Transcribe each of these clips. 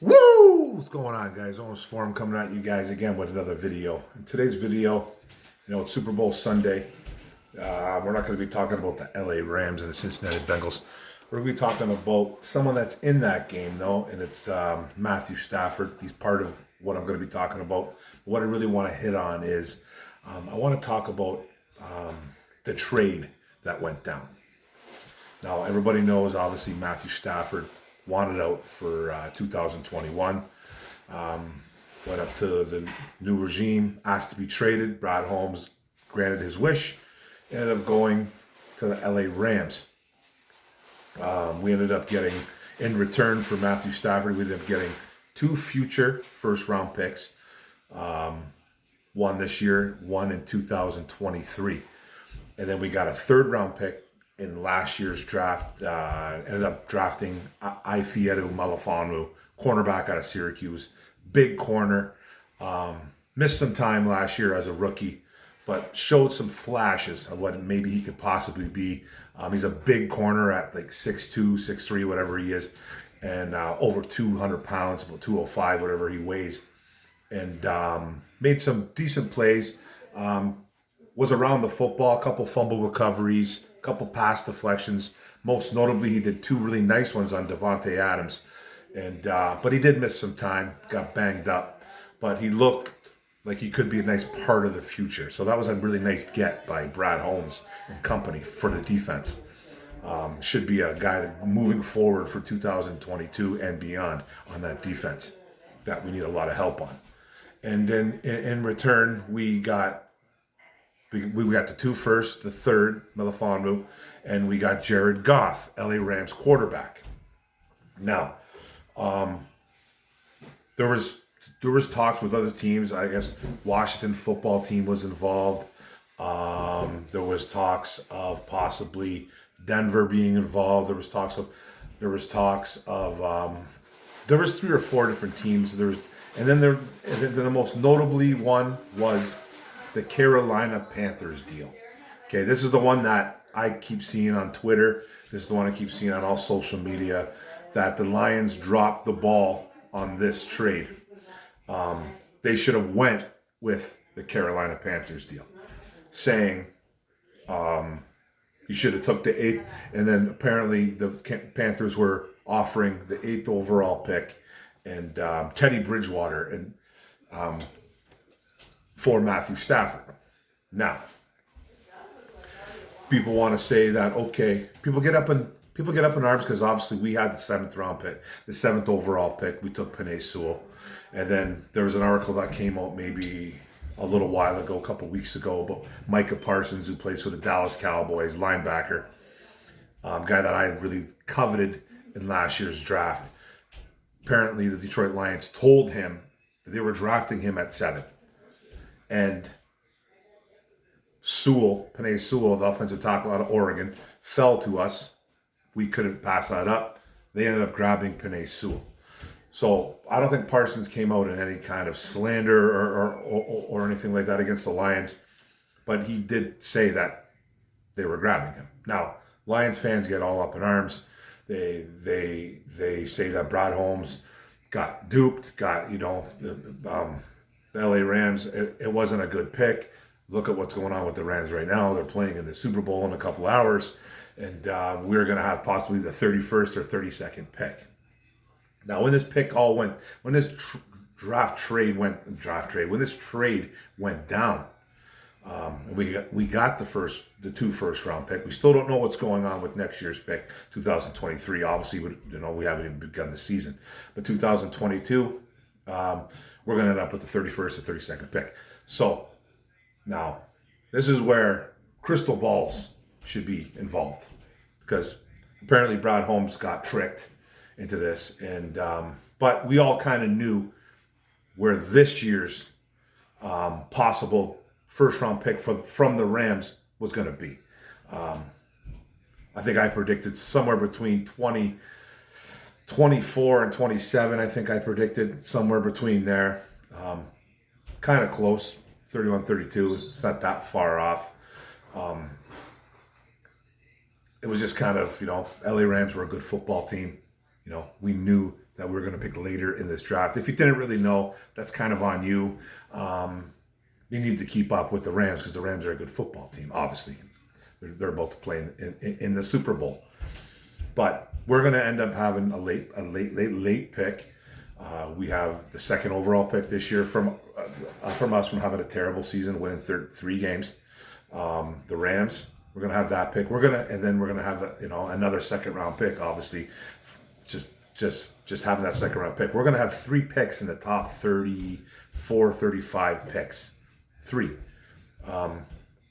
Woo! What's going on, guys? Almost Forum coming at you guys again with another video. In today's video, it's Super Bowl Sunday. We're not going to be talking about the LA Rams and the Cincinnati Bengals. We're going to be talking about someone that's in that game, though, and it's Matthew Stafford. He's part of what I'm going to be talking about. What I really want to hit on is I want to talk about the trade that went down. Now, everybody knows, obviously, Matthew Stafford wanted out for 2021. Went up to the new regime, asked to be traded. Brad Holmes granted his wish. Ended up going to the LA Rams. We ended up getting, in return for Matthew Stafford, we ended up getting 2 future first-round picks. One this year, one in 2023. And then we got a third-round pick in last year's draft. Ended up drafting Ifeatu Melifonwu, cornerback out of Syracuse. Big corner. Missed some time last year as a rookie, but showed some flashes of what maybe he could possibly be. He's a big corner at like 6'2", 6'3", whatever he is, and over 200 pounds, about 205, whatever he weighs. And made some decent plays. Was around the football, a couple fumble recoveries, a couple pass deflections. Most notably, he did 2 really nice ones on Devontae Adams. And but he did miss some time, got banged up. But he looked like he could be a nice part of the future. So that was a really nice get by Brad Holmes and company for the defense. Should be a guy that moving forward for 2022 and beyond on that defense that we need a lot of help on. And then in return, we got the 2 first, the third, Melifonwu, and we got Jared Goff, LA Rams quarterback. Now, there was talks with other teams. I guess Washington football team was involved. There was talks of possibly Denver being involved. There was 3 or 4 different teams. And then the most notably one was the Carolina Panthers deal. Okay, this is the one that I keep seeing on Twitter. This is the one I keep seeing on all social media, that the Lions dropped the ball on this trade. They should have went with the Carolina Panthers deal, saying you should have took the 8th, and then apparently the Panthers were offering the 8th overall pick and Teddy Bridgewater and for Matthew Stafford. Now, people want to say that, okay, people get up in arms because obviously we had the 7th round pick, the 7th overall pick. We took Penei Sewell, and then there was an article that came out maybe a little while ago, a couple weeks ago, about Micah Parsons, who plays for the Dallas Cowboys, linebacker, guy that I really coveted in last year's draft. Apparently, the Detroit Lions told him that they were drafting him at 7. And Penei Sewell, the offensive tackle out of Oregon, fell to us. We couldn't pass that up. They ended up grabbing Penei Sewell. So I don't think Parsons came out in any kind of slander or anything like that against the Lions. But he did say that they were grabbing him. Now, Lions fans get all up in arms. They say that Brad Holmes got duped, the LA Rams, it wasn't a good pick. Look at what's going on with the Rams right now. They're playing in the Super Bowl in a couple hours, and we're going to have possibly the 31st or 32nd pick. Now, when this trade went down, we got the 2 first-round pick. We still don't know what's going on with next year's pick, 2023. Obviously, we haven't even begun the season, but 2022. We're going to end up with the 31st or 32nd pick. So now, this is where crystal balls should be involved, because apparently Brad Holmes got tricked into this, and but we all kind of knew where this year's possible first-round pick from the Rams was going to be. I think I predicted somewhere between 24 and 27, I think I predicted somewhere between there. Kind of close, 31, 32. It's not that far off. It was just kind of, LA Rams were a good football team. We knew that we're going to pick later in this draft. If you didn't really know, that's kind of on you. You need to keep up with the Rams because the Rams are a good football team, obviously. They're about to play in the Super Bowl. But we're going to end up having a late pick. We have the second overall pick this year from us from having a terrible season, winning 3 games. The Rams, we're going to have that pick. And then we're going to have another second round pick. Obviously, just having that second round pick. We're going to have 3 picks in the top 34, 35 picks. 3.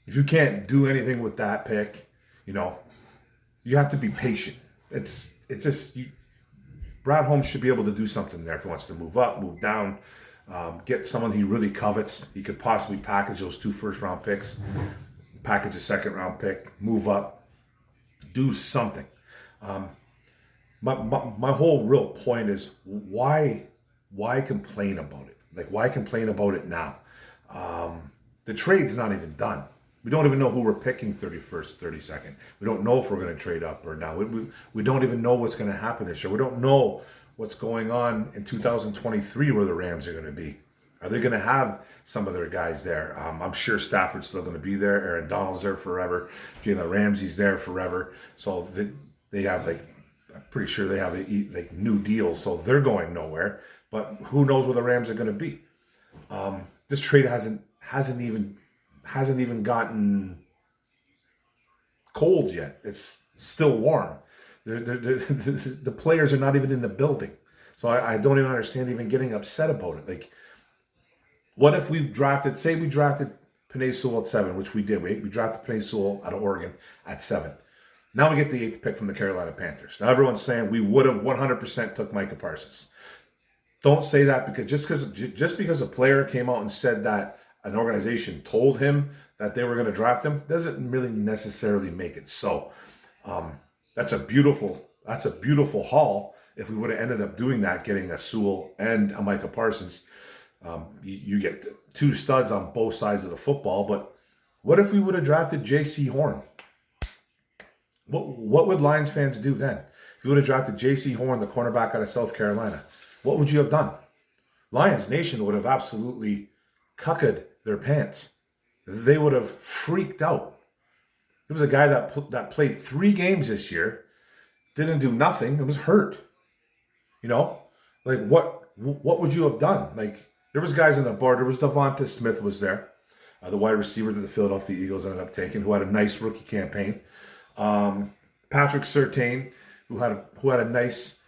If you can't do anything with that pick, you have to be patient. It's just Brad Holmes should be able to do something there if he wants to move up, move down, get someone he really covets. He could possibly package those 2 first-round picks, package a second-round pick, move up, do something. My whole real point is why complain about it? Like, why complain about it now? The trade's not even done. We don't even know who we're picking 31st, 32nd. We don't know if we're going to trade up or down. We don't even know what's going to happen this year. We don't know what's going on in 2023 where the Rams are going to be. Are they going to have some of their guys there? I'm sure Stafford's still going to be there. Aaron Donald's there forever. Jalen Ramsey's there forever. So they have I'm pretty sure they have new deals. So they're going nowhere. But who knows where the Rams are going to be? This trade hasn't even gotten cold yet. It's still warm. The players are not even in the building. So I don't even understand even getting upset about it. Like, what if we drafted Penei Sewell at 7, which we did. We drafted Penei Sewell out of Oregon at 7. Now we get the 8th pick from the Carolina Panthers. Now everyone's saying we would have 100% took Micah Parsons. Don't say that because just because a player came out and said that an organization told him that they were going to draft him doesn't really necessarily make it so. That's a beautiful haul. If we would have ended up doing that, getting a Sewell and a Micah Parsons, you get 2 studs on both sides of the football. But what if we would have drafted J.C. Horn? What would Lions fans do then? If you would have drafted J.C. Horn, the cornerback out of South Carolina, what would you have done? Lions Nation would have absolutely cucked their pants. They would have freaked out. There was a guy that played 3 games this year, didn't do nothing, and was hurt. Like what would you have done? Like, there was guys on the board. There was Devonta Smith was there, the wide receiver that the Philadelphia Eagles ended up taking, who had a nice rookie campaign. Patrick Surtain, who had a nice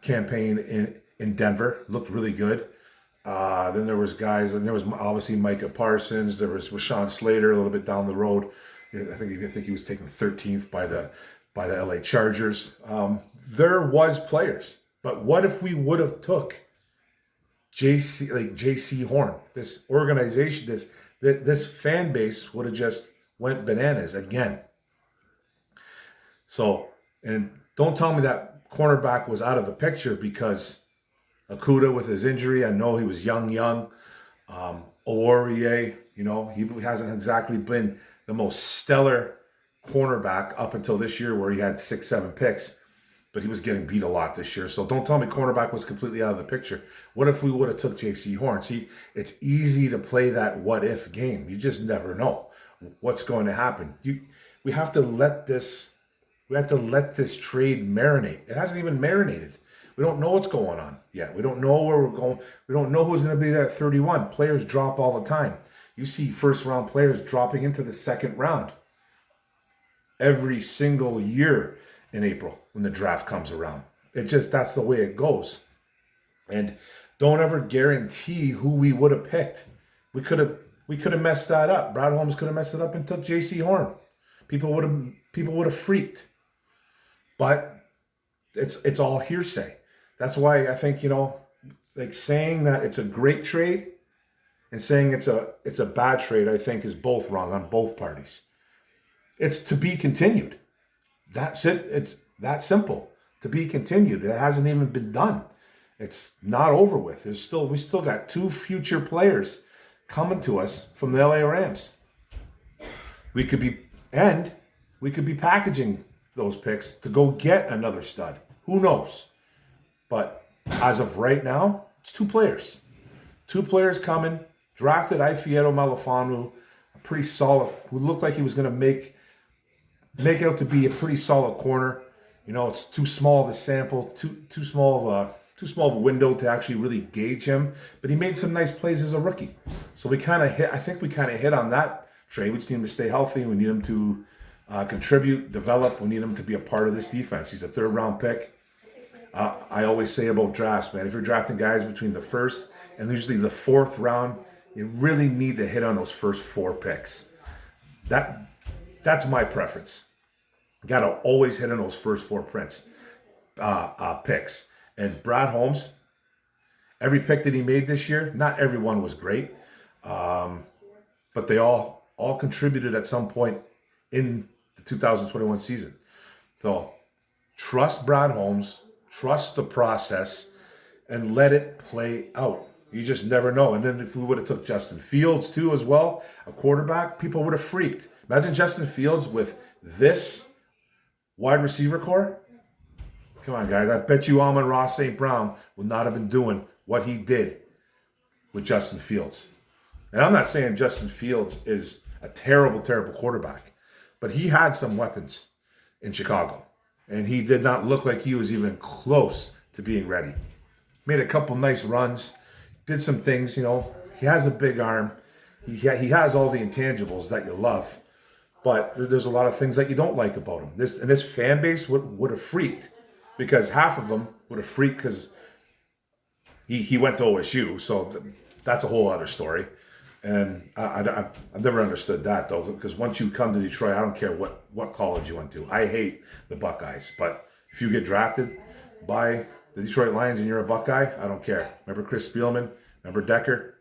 campaign in Denver, looked really good. Then there was guys, and there was obviously Micah Parsons. There was Rashawn Slater a little bit down the road. I think he was taken 13th by the LA Chargers. There was players, but what if we would have took J.C. Horn? This organization, this fan base would have just went bananas again. So, and don't tell me that cornerback was out of the picture because Coulda with his injury. I know he was young. Oruye, he hasn't exactly been the most stellar cornerback up until this year where he had 6, 7 picks, but he was getting beat a lot this year. So don't tell me cornerback was completely out of the picture. What if we would have took J.C. Horn? See, it's easy to play that what if game. You just never know what's going to happen. We have to let this trade marinate. It hasn't even marinated. We don't know what's going on yet. We don't know where we're going. We don't know who's going to be there at 31. Players drop all the time. You see first-round players dropping into the second round every single year in April when the draft comes around. That's the way it goes. And don't ever guarantee who we would have picked. We could have messed that up. Brad Holmes could have messed it up and took J.C. Horn. People would have freaked. But it's all hearsay. That's why I think, saying that it's a great trade and saying it's a bad trade, I think is both wrong on both parties. It's to be continued. That's it. It's that simple. To be continued. It hasn't even been done. It's not over with. We still got 2 future players coming to us from the LA Rams. We could be packaging those picks to go get another stud. Who knows? But as of right now, it's two players. Two players coming. Drafted Ifieto Malafanu, a pretty solid, who looked like he was going to make out to be a pretty solid corner. You know, it's too small of a sample, too small of a window to actually really gauge him. But he made some nice plays as a rookie. So we kind of hit. I think we kind of hit on that trade. We just need him to stay healthy. We need him to contribute, develop. We need him to be a part of this defense. He's a third-round pick. I always say about drafts, man, if you're drafting guys between the first and usually the fourth round, you really need to hit on those first 4 picks. That's my preference. You got to always hit on those first 4 picks. And Brad Holmes, every pick that he made this year, not everyone was great, but they all contributed at some point in the 2021 season. So trust Brad Holmes, trust the process, and let it play out. You just never know. And then if we would have took Justin Fields too as well, a quarterback, people would have freaked. Imagine Justin Fields with this wide receiver core. Come on, guys. I bet you Amon-Ra St. Brown would not have been doing what he did with Justin Fields. And I'm not saying Justin Fields is a terrible, terrible quarterback, but he had some weapons in Chicago. And he did not look like he was even close to being ready. Made a couple nice runs, did some things, you know. He has a big arm. He has all the intangibles that you love. But there's a lot of things that you don't like about him. This fan base would have freaked, because half of them would have freaked because he went to OSU. So that's a whole other story. And I've never understood that, though, because once you come to Detroit, I don't care what college you went to. I hate the Buckeyes. But if you get drafted by the Detroit Lions and you're a Buckeye, I don't care. Remember Chris Spielman? Remember Decker?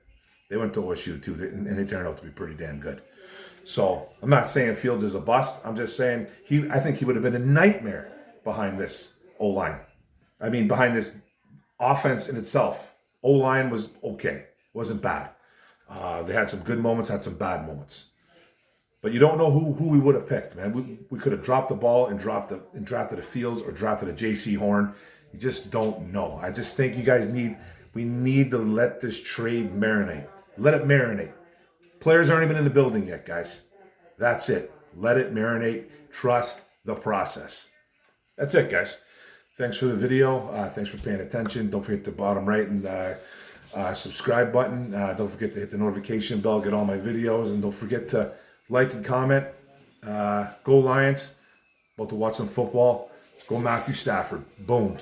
They went to OSU, too, and they turned out to be pretty damn good. So I'm not saying Fields is a bust. I'm just saying I think he would have been a nightmare behind this O-line. I mean, behind this offense in itself. O-line was okay. It wasn't bad. They had some good moments, had some bad moments. But you don't know who we would have picked, man. We could have dropped the ball and drafted a Fields or drafted a J.C. Horn. You just don't know. I just think you guys we need to let this trade marinate. Let it marinate. Players aren't even in the building yet, guys. That's it. Let it marinate. Trust the process. That's it, guys. Thanks for the video. Thanks for paying attention. Don't forget the bottom right and subscribe button. Don't forget to hit the notification bell, get all my videos, and don't forget to like and comment. Go Lions. About to watch some football. Go Matthew Stafford. Boom.